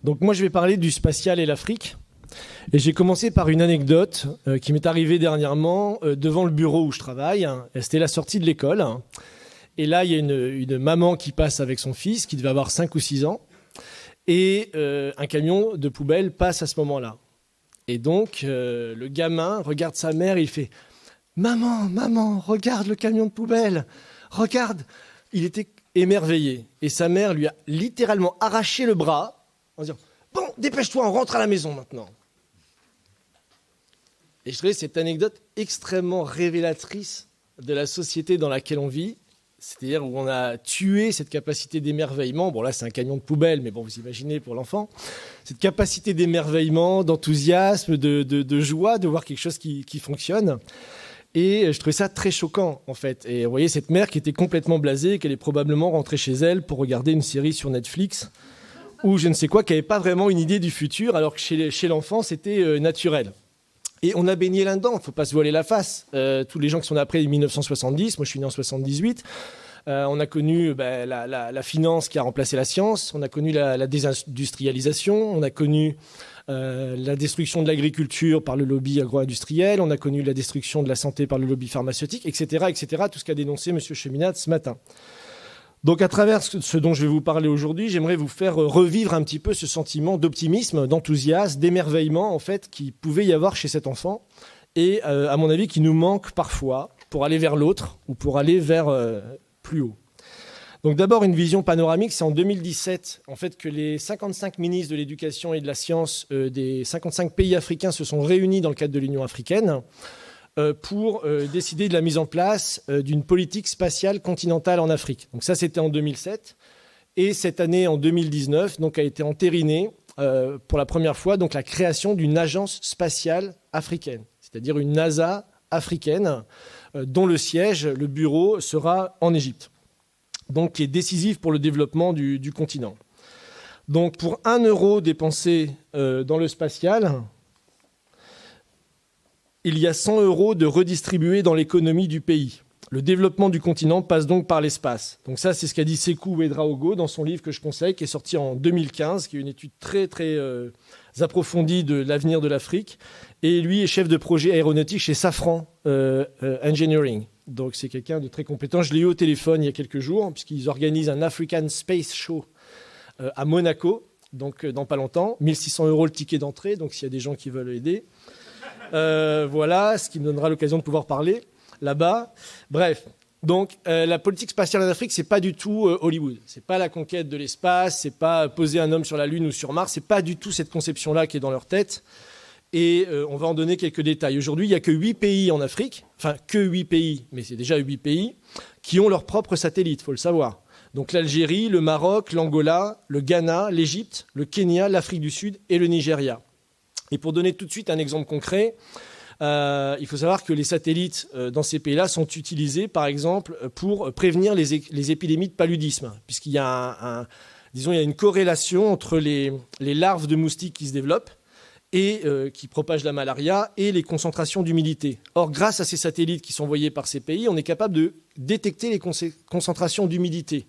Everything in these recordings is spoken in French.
Donc moi, je vais parler du spatial et l'Afrique. Et j'ai commencé par une anecdote qui m'est arrivée dernièrement devant le bureau où je travaille. C'était la sortie de l'école. Et là, il y a une maman qui passe avec son fils, qui devait avoir 5 ou 6 ans. Et un camion de poubelle passe à ce moment-là. Et donc, le gamin regarde sa mère et il fait « Maman, maman, regarde le camion de poubelle, regarde !» Il était émerveillé. Et sa mère lui a littéralement arraché le bras en disant « Bon, dépêche-toi, on rentre à la maison maintenant !» Et je trouvais cette anecdote extrêmement révélatrice de la société dans laquelle on vit. C'est-à-dire où on a tué cette capacité d'émerveillement. Bon, là, c'est un camion de poubelle, mais bon, vous imaginez pour l'enfant. Cette capacité d'émerveillement, d'enthousiasme, de joie, de voir quelque chose qui fonctionne. Et je trouvais ça très choquant, en fait. Et vous voyez, cette mère qui était complètement blasée, qu'elle est probablement rentrée chez elle pour regarder une série sur Netflix, ou je ne sais quoi, qui n'avait pas vraiment une idée du futur, alors que chez l'enfant, c'était naturel. Et on a baigné là-dedans, il ne faut pas se voiler la face. Tous les gens qui sont après 1970, moi je suis né en 78, on a connu la finance qui a remplacé la science, on a connu la désindustrialisation, on a connu la destruction de l'agriculture par le lobby agro-industriel, on a connu la destruction de la santé par le lobby pharmaceutique, etc., etc., tout ce qu'a dénoncé M. Cheminade ce matin. Donc à travers ce dont je vais vous parler aujourd'hui, j'aimerais vous faire revivre un petit peu ce sentiment d'optimisme, d'enthousiasme, d'émerveillement en fait qui pouvait y avoir chez cet enfant et à mon avis qui nous manque parfois pour aller vers l'autre ou pour aller vers plus haut. Donc d'abord une vision panoramique, c'est en 2017 en fait que les 55 ministres de l'éducation et de la science des 55 pays africains se sont réunis dans le cadre de l'Union africaine pour décider de la mise en place d'une politique spatiale continentale en Afrique. Donc ça, c'était en 2007. Et cette année, en 2019, donc, a été entérinée pour la première fois donc, la création d'une agence spatiale africaine, c'est-à-dire une NASA africaine dont le siège, le bureau, sera en Égypte, donc qui est décisive pour le développement du continent. Donc pour 1 euro dépensé dans le spatial, il y a 100 euros de redistribués dans l'économie du pays. Le développement du continent passe donc par l'espace. Donc ça, c'est ce qu'a dit Sékou Ouédraogo dans son livre que je conseille, qui est sorti en 2015, qui est une étude très, très approfondie de l'avenir de l'Afrique. Et lui est chef de projet aéronautique chez Safran Engineering. Donc c'est quelqu'un de très compétent. Je l'ai eu au téléphone il y a quelques jours, puisqu'ils organisent un African Space Show à Monaco, donc dans pas longtemps. 1 600 euros le ticket d'entrée, donc s'il y a des gens qui veulent aider. Voilà, ce qui me donnera l'occasion de pouvoir parler là-bas. Bref, donc la politique spatiale en Afrique, c'est pas du tout Hollywood. C'est pas la conquête de l'espace, c'est pas poser un homme sur la Lune ou sur Mars. C'est pas du tout cette conception-là qui est dans leur tête. Et on va en donner quelques détails. Aujourd'hui, il n'y a que 8 pays en Afrique, enfin que 8 pays, mais c'est déjà 8 pays, qui ont leur propre satellite, il faut le savoir. Donc l'Algérie, le Maroc, l'Angola, le Ghana, l'Égypte, le Kenya, l'Afrique du Sud et le Nigeria. Et pour donner tout de suite un exemple concret, il faut savoir que les satellites dans ces pays-là sont utilisés, par exemple, pour prévenir les épidémies de paludisme, puisqu'il y a il y a une corrélation entre les larves de moustiques qui se développent et qui propagent la malaria et les concentrations d'humidité. Or, grâce à ces satellites qui sont envoyés par ces pays, on est capable de détecter les concentrations d'humidité.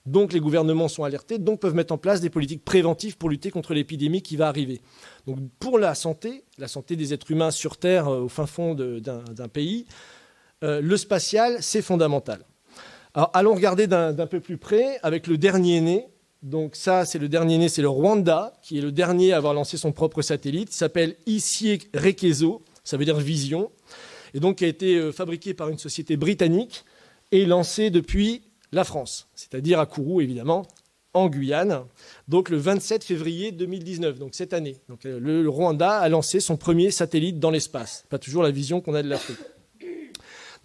Donc les gouvernements sont alertés, donc peuvent mettre en place des politiques préventives pour lutter contre l'épidémie qui va arriver. Donc pour la santé des êtres humains sur Terre, au fin fond d'un pays, le spatial, c'est fondamental. Alors allons regarder d'un peu plus près avec le dernier né. Donc ça, c'est le dernier né, c'est le Rwanda, qui est le dernier à avoir lancé son propre satellite. Il s'appelle Ici Rekezo, ça veut dire vision, et donc qui a été fabriqué par une société britannique et lancé depuis la France, c'est-à-dire à Kourou, évidemment, en Guyane, donc le 27 février 2019, donc cette année. Donc, le Rwanda a lancé son premier satellite dans l'espace. Pas toujours la vision qu'on a de l'Afrique.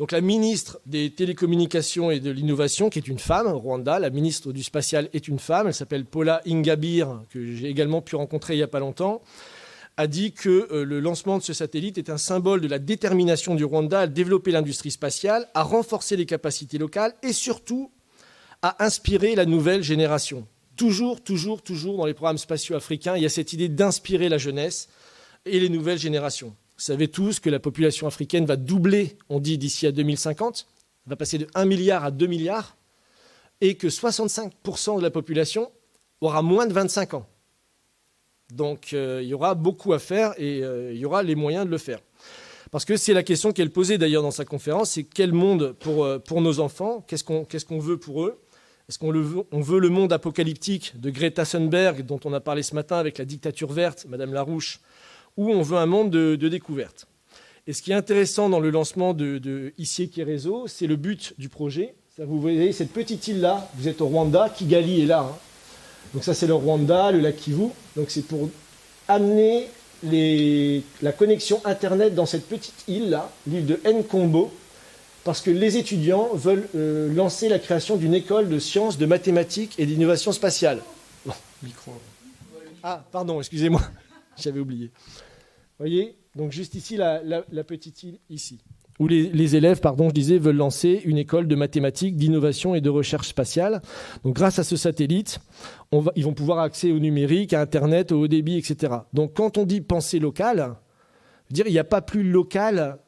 Donc la ministre des Télécommunications et de l'Innovation, qui est une femme, au Rwanda, la ministre du Spatial est une femme, elle s'appelle Paula Ingabire, que j'ai également pu rencontrer il n'y a pas longtemps, a dit que le lancement de ce satellite est un symbole de la détermination du Rwanda à développer l'industrie spatiale, à renforcer les capacités locales et surtout à inspirer la nouvelle génération. Toujours dans les programmes spatiaux africains, il y a cette idée d'inspirer la jeunesse et les nouvelles générations. Vous savez tous que la population africaine va doubler, on dit, d'ici à 2050, va passer de 1 milliard à 2 milliards, et que 65% de la population aura moins de 25 ans. Donc il y aura beaucoup à faire et il y aura les moyens de le faire. Parce que c'est la question qu'elle posait d'ailleurs dans sa conférence, c'est quel monde pour nos enfants, qu'est-ce qu'on veut pour eux? Est-ce qu'on veut le monde apocalyptique de Greta Thunberg, dont on a parlé ce matin avec la dictature verte, Madame Larouche, ou on veut un monde de découverte? Et ce qui est intéressant dans le lancement de Ici Réseau, c'est le but du projet. Vous voyez cette petite île-là, vous êtes au Rwanda, Kigali est là. Hein. Donc ça c'est le Rwanda, le lac Kivu. Donc c'est pour amener la connexion Internet dans cette petite île-là, l'île de Nkombo, parce que les étudiants veulent lancer la création d'une école de sciences, de mathématiques et d'innovation spatiale. Bon, micro. Ah, pardon, excusez-moi, j'avais oublié. Vous voyez, donc juste ici, la petite île, ici, où les élèves, je disais, veulent lancer une école de mathématiques, d'innovation et de recherche spatiale. Donc grâce à ce satellite, ils vont pouvoir accéder au numérique, à Internet, au haut débit, etc. Donc quand on dit penser local, dire il n'y a pas plus local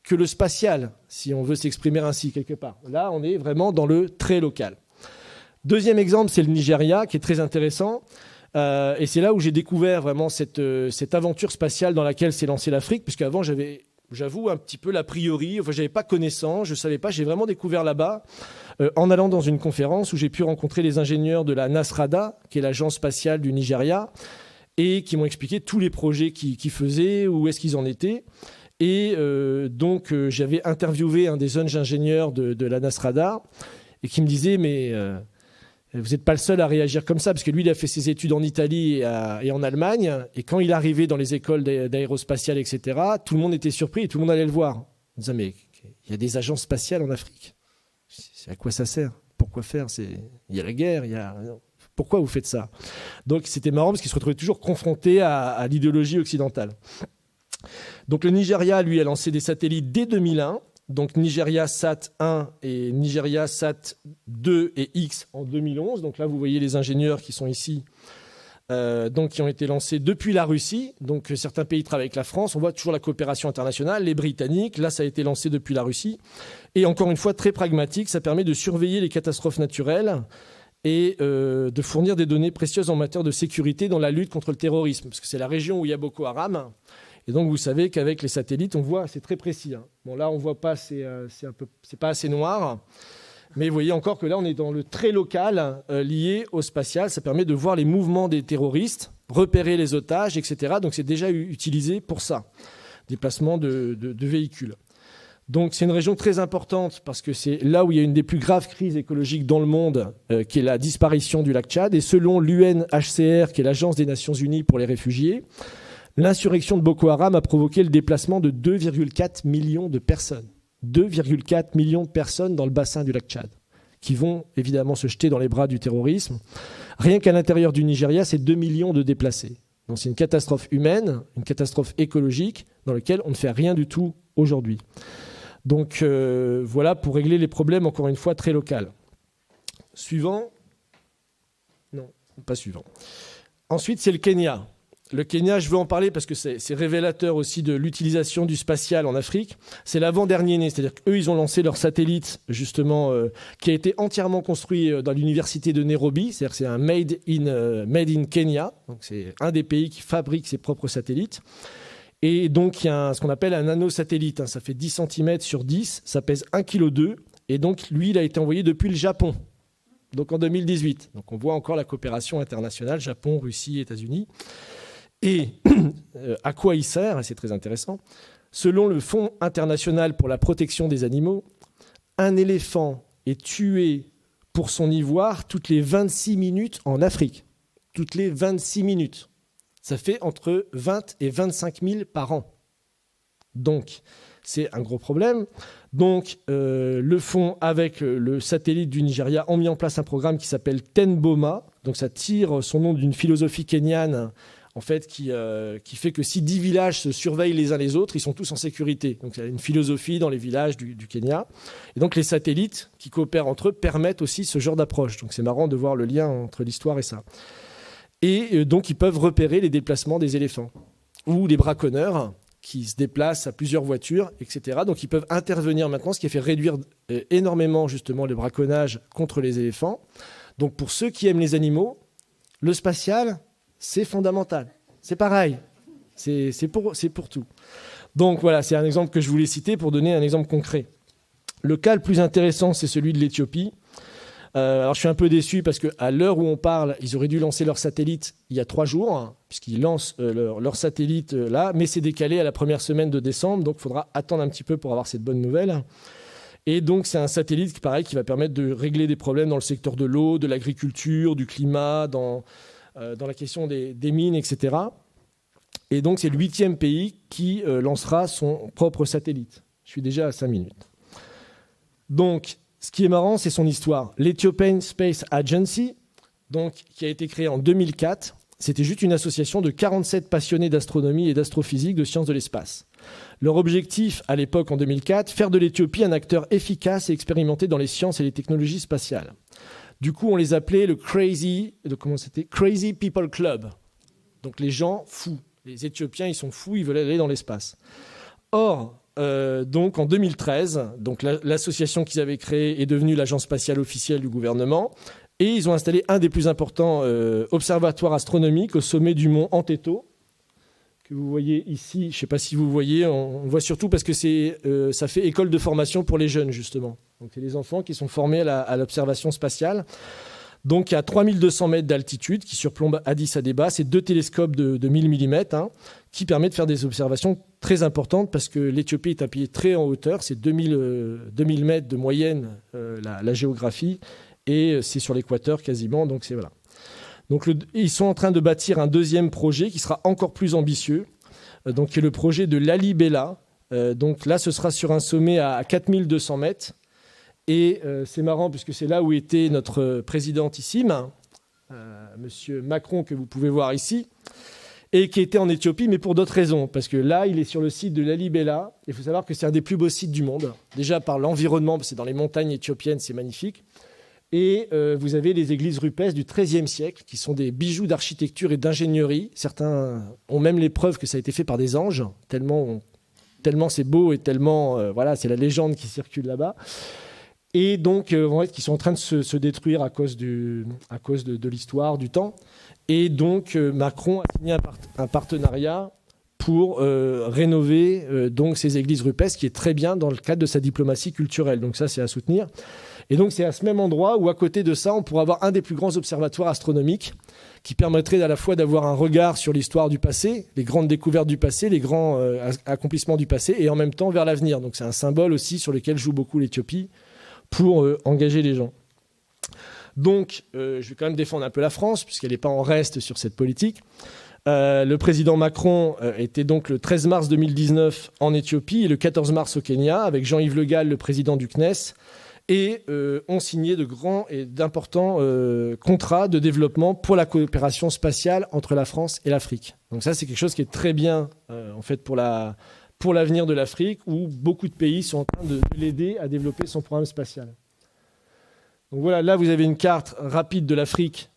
que le spatial, si on veut s'exprimer ainsi quelque part. Là, on est vraiment dans le très local. Deuxième exemple, c'est le Nigeria, qui est très intéressant. Et c'est là où j'ai découvert vraiment cette aventure spatiale dans laquelle s'est lancée l'Afrique, puisqu'avant, j'avoue, un petit peu l'a priori, je n'avais pas connaissance, je ne savais pas, j'ai vraiment découvert là-bas, en allant dans une conférence où j'ai pu rencontrer les ingénieurs de la NASRADA, qui est l'agence spatiale du Nigeria, et qui m'ont expliqué tous les projets qu'ils faisaient, où est-ce qu'ils en étaient. Et donc, j'avais interviewé un des jeunes ingénieurs de la NASRADA et qui me disait, mais vous n'êtes pas le seul à réagir comme ça, parce que lui, il a fait ses études en Italie et en Allemagne, et quand il arrivait dans les écoles d'aérospatiales, etc., tout le monde était surpris et tout le monde allait le voir. Il disait, mais il y a des agences spatiales en Afrique. À quoi ça sert? Pourquoi faire? Il y a la guerre, pourquoi vous faites ça? Donc, c'était marrant parce qu'il se retrouvait toujours confronté à l'idéologie occidentale. Donc le Nigeria, lui, a lancé des satellites dès 2001, donc Nigeria Sat 1 et Nigeria Sat 2 et X en 2011. Donc là, vous voyez les ingénieurs qui sont ici, donc qui ont été lancés depuis la Russie. Donc certains pays travaillent avec la France, on voit toujours la coopération internationale, les Britanniques, là ça a été lancé depuis la Russie. Et encore une fois, très pragmatique, ça permet de surveiller les catastrophes naturelles et de fournir des données précieuses en matière de sécurité dans la lutte contre le terrorisme, parce que c'est la région où il y a Boko Haram. Et donc, vous savez qu'avec les satellites, on voit, c'est très précis. Hein. Bon, là, on ne voit pas, c'est pas assez noir. Mais vous voyez encore que là, on est dans le très local lié au spatial. Ça permet de voir les mouvements des terroristes, repérer les otages, etc. Donc, c'est déjà utilisé pour ça, déplacement de véhicules. Donc, c'est une région très importante parce que c'est là où il y a une des plus graves crises écologiques dans le monde, qui est la disparition du lac Tchad. Et selon l'UNHCR, qui est l'Agence des Nations Unies pour les réfugiés, l'insurrection de Boko Haram a provoqué le déplacement de 2,4 millions de personnes. 2,4 millions de personnes dans le bassin du lac Tchad, qui vont évidemment se jeter dans les bras du terrorisme. Rien qu'à l'intérieur du Nigeria, c'est 2 millions de déplacés. Donc c'est une catastrophe humaine, une catastrophe écologique, dans laquelle on ne fait rien du tout aujourd'hui. Donc voilà pour régler les problèmes, encore une fois, très locaux. Suivant. Non, pas suivant. Ensuite, c'est le Kenya. Le Kenya, je veux en parler parce que c'est révélateur aussi de l'utilisation du spatial en Afrique. C'est l'avant-dernier né, c'est-à-dire qu'eux, ils ont lancé leur satellite, justement, qui a été entièrement construit dans l'université de Nairobi. C'est-à-dire que c'est un made in Kenya. Donc c'est un des pays qui fabrique ses propres satellites. Et donc, il y a ce qu'on appelle un nanosatellite. Hein. Ça fait 10 cm sur 10, ça pèse 1,2 kg. Et donc, lui, il a été envoyé depuis le Japon, donc en 2018. Donc on voit encore la coopération internationale, Japon, Russie, États-Unis. Et à quoi il sert? C'est très intéressant. Selon le Fonds international pour la protection des animaux, un éléphant est tué pour son ivoire toutes les 26 minutes en Afrique. Toutes les 26 minutes. Ça fait entre 20 et 25 000 par an. Donc, c'est un gros problème. Donc, le fonds, avec le satellite du Nigeria, ont mis en place un programme qui s'appelle Tenboma. Donc, ça tire son nom d'une philosophie kenyane, en fait, qui fait que si 10 villages se surveillent les uns les autres, ils sont tous en sécurité. Donc, il y a une philosophie dans les villages du Kenya. Et donc, les satellites qui coopèrent entre eux permettent aussi ce genre d'approche. Donc, c'est marrant de voir le lien entre l'histoire et ça. Et donc, ils peuvent repérer les déplacements des éléphants ou les braconneurs qui se déplacent à plusieurs voitures, etc. Donc, ils peuvent intervenir maintenant, ce qui a fait réduire énormément, justement, le braconnage contre les éléphants. Donc, pour ceux qui aiment les animaux, le spatial, c'est fondamental. C'est pareil. C'est pour tout. Donc voilà, c'est un exemple que je voulais citer pour donner un exemple concret. Le cas le plus intéressant, c'est celui de l'Éthiopie. Alors je suis un peu déçu parce qu'à l'heure où on parle, ils auraient dû lancer leur satellite il y a 3 jours, hein, puisqu'ils lancent leur satellite là, mais c'est décalé à la première semaine de décembre, donc il faudra attendre un petit peu pour avoir cette bonne nouvelle. Et donc c'est un satellite pareil, qui va permettre de régler des problèmes dans le secteur de l'eau, de l'agriculture, du climat, dans la question des mines, etc. Et donc c'est le 8e pays qui lancera son propre satellite. Je suis déjà à 5 minutes. Donc, ce qui est marrant, c'est son histoire. L'Ethiopian Space Agency, donc, qui a été créée en 2004, c'était juste une association de 47 passionnés d'astronomie et d'astrophysique, de sciences de l'espace. Leur objectif, à l'époque, en 2004, faire de l'Éthiopie un acteur efficace et expérimenté dans les sciences et les technologies spatiales. Du coup, on les appelait le Crazy People Club. Donc, les gens fous. Les Éthiopiens, ils sont fous, ils veulent aller dans l'espace. Or, donc en 2013, donc l'association qu'ils avaient créée est devenue l'agence spatiale officielle du gouvernement et ils ont installé un des plus importants observatoires astronomiques au sommet du mont Anteto, que vous voyez ici. Je ne sais pas si vous voyez, on voit surtout parce que ça fait école de formation pour les jeunes justement. Donc c'est les enfants qui sont formés à l'observation spatiale. Donc, il y a 3200 mètres d'altitude qui surplombent Addis Abeba. C'est 2 télescopes de 1000 mm qui permettent de faire des observations très importantes parce que l'Éthiopie est un pays très en hauteur. C'est 2000 mètres de moyenne, la géographie, et c'est sur l'équateur quasiment. Donc, voilà. Donc, ils sont en train de bâtir un 2e projet qui sera encore plus ambitieux, donc, qui est le projet de Lalibela. Donc là, ce sera sur un sommet à 4200 mètres. Et c'est marrant puisque c'est là où était notre présidentissime, Monsieur Macron, que vous pouvez voir ici, et qui était en Éthiopie, mais pour d'autres raisons. Parce que là, il est sur le site de Lalibela. Il faut savoir que c'est un des plus beaux sites du monde. Déjà par l'environnement, parce que c'est dans les montagnes éthiopiennes, c'est magnifique. Et vous avez les églises rupestres du XIIIe siècle, qui sont des bijoux d'architecture et d'ingénierie. Certains ont même les preuves que ça a été fait par des anges, tellement c'est beau et tellement... voilà, c'est la légende qui circule là-bas. Et donc, qui sont en train de se détruire à cause de l'histoire, du temps. Et donc, Macron a signé un partenariat pour rénover donc ces églises rupestres, qui est très bien dans le cadre de sa diplomatie culturelle. Donc ça, c'est à soutenir. Et donc, c'est à ce même endroit où, à côté de ça, on pourra avoir un des plus grands observatoires astronomiques qui permettrait à la fois d'avoir un regard sur l'histoire du passé, les grandes découvertes du passé, les grands accomplissements du passé, et en même temps vers l'avenir. Donc, c'est un symbole aussi sur lequel joue beaucoup l'Éthiopie, pour engager les gens. Donc, je vais quand même défendre un peu la France, puisqu'elle n'est pas en reste sur cette politique. Le président Macron était donc le 13 mars 2019 en Éthiopie et le 14 mars au Kenya, avec Jean-Yves Le Gall, le président du CNES, et ont signé de grands et d'importants contrats de développement pour la coopération spatiale entre la France et l'Afrique. Donc ça, c'est quelque chose qui est très bien, en fait, pour l'avenir de l'Afrique, où beaucoup de pays sont en train de l'aider à développer son programme spatial. Donc voilà, là vous avez une carte rapide de l'Afrique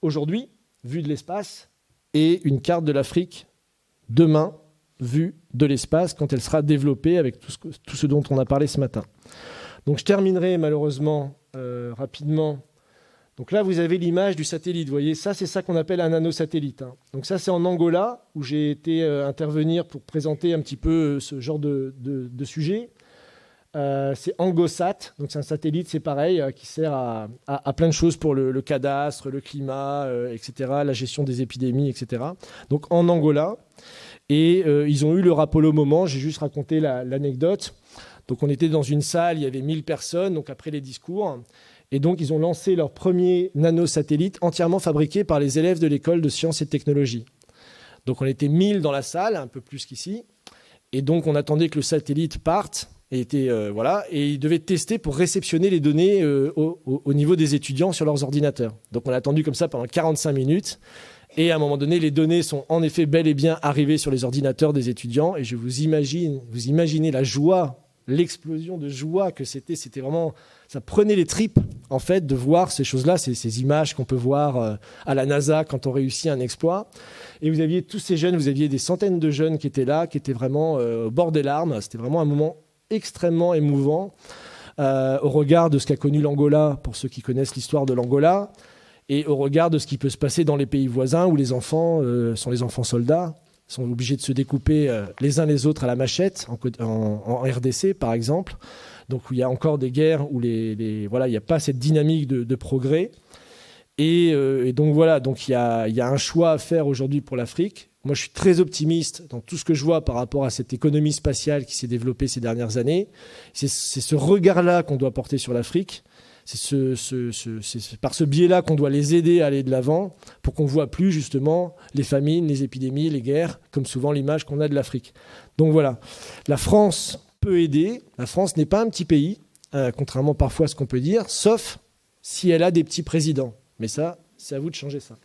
aujourd'hui, vue de l'espace, et une carte de l'Afrique demain, vue de l'espace, quand elle sera développée avec tout ce dont on a parlé ce matin. Donc je terminerai malheureusement rapidement. Donc là, vous avez l'image du satellite. Vous voyez, ça, c'est ça qu'on appelle un nanosatellite. Donc ça, c'est en Angola, où j'ai été intervenir pour présenter un petit peu ce genre de sujet. C'est Angosat, donc c'est un satellite, c'est pareil, qui sert à plein de choses pour le cadastre, le climat, etc., la gestion des épidémies, etc. Donc en Angola. Et ils ont eu leur Apollo moment, j'ai juste raconté l'anecdote. Donc on était dans une salle, il y avait 1000 personnes, donc après les discours. Et donc, ils ont lancé leur premier nanosatellite entièrement fabriqué par les élèves de l'école de sciences et de technologie. Donc, on était 1000 dans la salle, un peu plus qu'ici. Et donc, on attendait que le satellite parte. Et ils devaient tester pour réceptionner les données au niveau des étudiants sur leurs ordinateurs. Donc, on a attendu comme ça pendant 45 minutes. Et à un moment donné, les données sont en effet bel et bien arrivées sur les ordinateurs des étudiants. Et vous imaginez la joie, l'explosion de joie que c'était. C'était vraiment... Ça prenait les tripes, en fait, de voir ces choses-là, ces images qu'on peut voir à la NASA quand on réussit un exploit. Et vous aviez tous ces jeunes, vous aviez des centaines de jeunes qui étaient là, qui étaient vraiment au bord des larmes. C'était vraiment un moment extrêmement émouvant au regard de ce qu'a connu l'Angola, pour ceux qui connaissent l'histoire de l'Angola. et au regard de ce qui peut se passer dans les pays voisins où les enfants sont les enfants soldats, sont obligés de se découper les uns les autres à la machette, en RDC par exemple, donc où il y a encore des guerres, où voilà, il n'y a pas cette dynamique de progrès. Et donc voilà, donc il y a un choix à faire aujourd'hui pour l'Afrique. Moi, je suis très optimiste dans tout ce que je vois par rapport à cette économie spatiale qui s'est développée ces dernières années. C'est ce regard-là qu'on doit porter sur l'Afrique. C'est par ce biais-là qu'on doit les aider à aller de l'avant pour qu'on ne voit plus justement les famines, les épidémies, les guerres, comme souvent l'image qu'on a de l'Afrique. Donc voilà, la France peut aider. La France n'est pas un petit pays, contrairement parfois à ce qu'on peut dire, sauf si elle a des petits présidents. Mais ça, c'est à vous de changer ça.